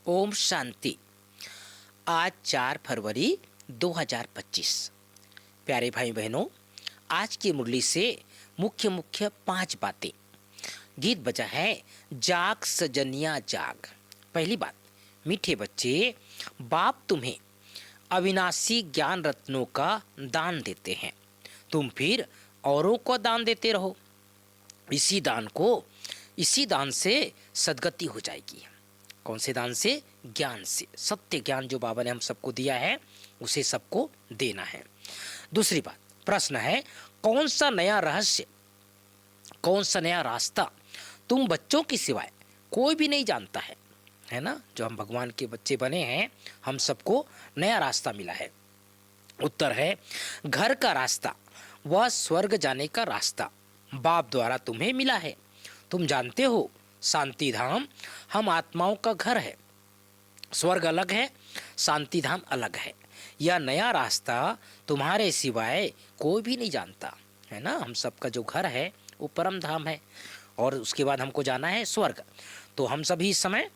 ओम शांति। आज 4 फरवरी 2025। प्यारे भाई बहनों, आज की मुरली से मुख्य मुख्य 5 बातें। गीत बजा है जाग सजनिया जाग। पहली बात, मीठे बच्चे, बाप तुम्हें अविनाशी ज्ञान रत्नों का दान देते हैं, तुम फिर औरों को दान देते रहो। इसी दान से सद्गति हो जाएगी। कौन से दान से? ज्ञान से। सत्य ज्ञान जो बाबा ने हम सबको दिया है उसे सबको देना है। दूसरी बात, प्रश्न है कौन सा नया रहस्य, कौन सा नया रास्ता तुम बच्चों की सिवाय कोई भी नहीं जानता है ना? जो हम भगवान के बच्चे बने हैं, हम सबको नया रास्ता मिला है। उत्तर है घर का रास्ता, वह स्वर्ग जाने का रास्ता बाप द्वारा तुम्हें मिला है। तुम जानते हो शांति धाम हम आत्माओं का घर है। स्वर्ग अलग है, शांति धाम अलग है। यह नया रास्ता तुम्हारे सिवाय कोई भी नहीं जानता, है ना? हम सबका जो घर है वो परम धाम है और उसके बाद हमको जाना है स्वर्ग। तो हम सभी इस समय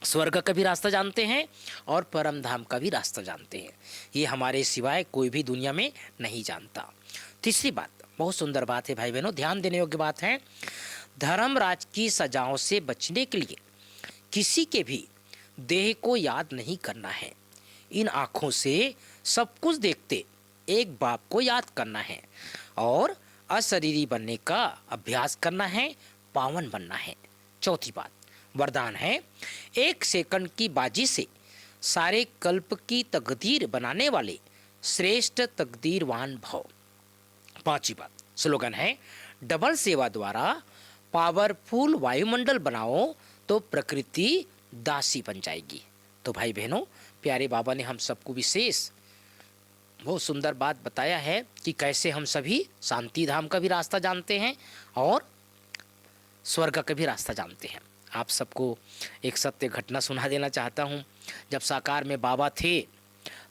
स्वर्ग का भी रास्ता जानते हैं और परम धाम का भी रास्ता जानते हैं। ये हमारे सिवाय कोई भी दुनिया में नहीं जानता। तीसरी बात, बहुत सुंदर बात है भाई बहनों, ध्यान देने योग्य बात है। धर्मराज की सजाओं से बचने के लिए किसी के भी देह को याद नहीं करना है। इन आँखों से सब कुछ देखते एक बाप को याद करना है और अशरीरी बनने का अभ्यास करना है, पावन बनना है। चौथी बात, वरदान है 1 सेकंड की बाजी से सारे कल्प की तकदीर बनाने वाले श्रेष्ठ तकदीरवान भव। पांचवी बात, स्लोगन है डबल सेवा द्वारा पावरफुल वायुमंडल बनाओ तो प्रकृति दासी बन जाएगी। तो भाई बहनों, प्यारे बाबा ने हम सबको विशेष बहुत सुंदर बात बताया है कि कैसे हम सभी शांति धाम का भी रास्ता जानते हैं और स्वर्ग का भी रास्ता जानते हैं। आप सबको एक सत्य घटना सुना देना चाहता हूँ। जब साकार में बाबा थे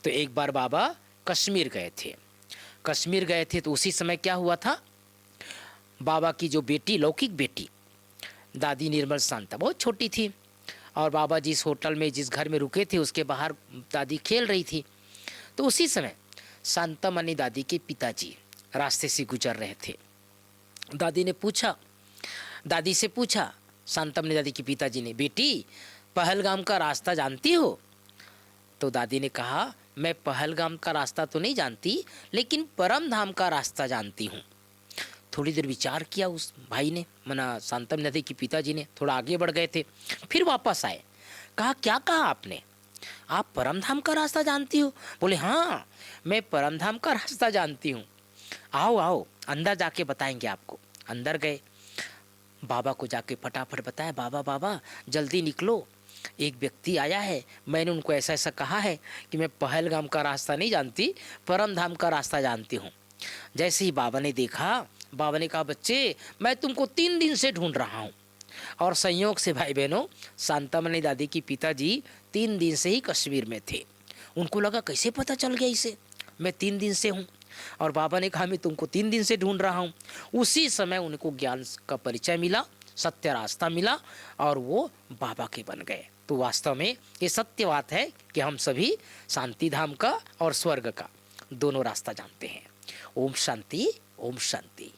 तो एक बार बाबा कश्मीर गए थे। कश्मीर गए थे तो उसी समय क्या हुआ था, बाबा की जो बेटी, लौकिक बेटी दादी निर्मल शांता, बहुत छोटी थी और बाबा जिस होटल में, जिस घर में रुके थे उसके बाहर दादी खेल रही थी। तो उसी समय शांतामणि दादी के पिताजी रास्ते से गुजर रहे थे। दादी से पूछा शांतामणि दादी के पिताजी ने, बेटी पहलगाम का रास्ता जानती हो? तो दादी ने कहा, मैं पहलगाम का रास्ता तो नहीं जानती, लेकिन परम धाम का रास्ता जानती हूँ। थोड़ी देर विचार किया उस भाई ने, मना शांतम नदी के पिताजी ने, थोड़ा आगे बढ़ गए थे, फिर वापस आए। कहा, क्या कहा आपने? आप परम धाम का रास्ता जानती हो? बोले, हाँ मैं परम धाम का रास्ता जानती हूँ। आओ आओ अंदर जाके बताएंगे आपको। अंदर गए, बाबा को जाके फटाफट बताया, बाबा बाबा जल्दी निकलो, एक व्यक्ति आया है, मैंने उनको ऐसा ऐसा कहा है कि मैं पहलगाम का रास्ता नहीं जानती, परम धाम का रास्ता जानती हूँ। जैसे ही बाबा ने देखा, बाबा ने कहा, बच्चे मैं तुमको 3 दिन से ढूंढ रहा हूँ। और संयोग से भाई बहनों, शांतामणि दादी की पिताजी 3 दिन से ही कश्मीर में थे। उनको लगा कैसे पता चल गया इसे, मैं 3 दिन से हूँ। और बाबा ने कहा, मैं तुमको 3 दिन से ढूंढ रहा हूँ। उसी समय उनको ज्ञान का परिचय मिला, सत्य रास्ता मिला और वो बाबा के बन गए। तो वास्तव में ये सत्य बात है कि हम सभी शांति धाम का और स्वर्ग का दोनों रास्ता जानते हैं। ओम शांति, ओम शांति।